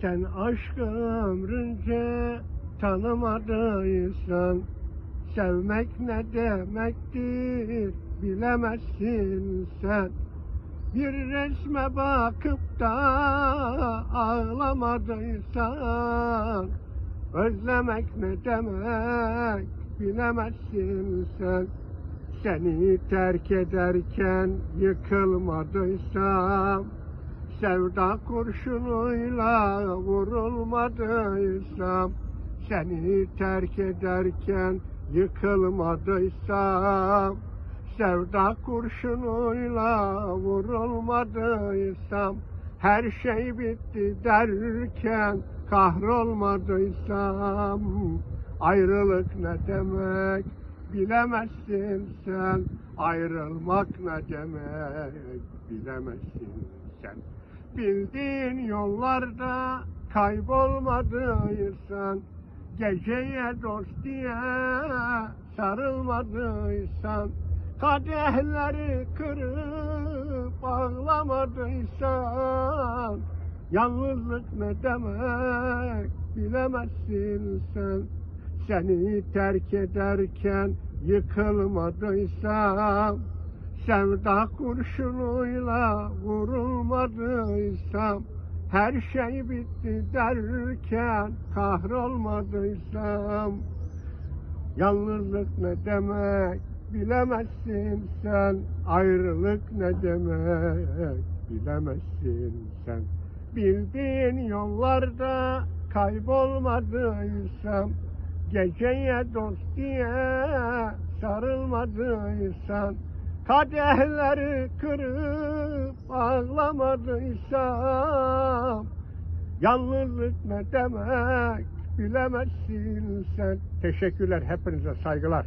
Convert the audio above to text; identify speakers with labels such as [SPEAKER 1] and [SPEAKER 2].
[SPEAKER 1] Sen aşkı ömrünce tanımadıysan, sevmek ne demektir bilemezsin sen. Bir resme bakıp da ağlamadıysan, özlemek ne demek bilemezsin sen. Seni terk ederken yıkılmadıysam, sevda kurşunuyla vurulmadıysam, seni terk ederken yıkılmadıysam, sevda kurşunuyla vurulmadıysam, her şey bitti derken kahrolmadıysam, ayrılık ne demek bilemezsin sen. Ayrılmak ne demek bilemezsin sen. Bildiğin yollarda kaybolmadıysan, geceye dost diye sarılmadıysan, kadehleri kırıp ağlamadıysan, yalnızlık ne demek bilemezsin sen. Seni terk ederken yıkılmadıysam, sevda kurşunuyla vurulmadıysam, her şey bitti derken kahrolmadıysam, yalnızlık ne demek bilemezsin sen. Ayrılık ne demek bilemezsin sen. Bildiğin yollarda kaybolmadıysam, geceye dost diye sarılmadıysan, kadehleri kırıp ağlamadıysam, yalnızlık ne demek bilemezsin sen. Teşekkürler, hepinize saygılar.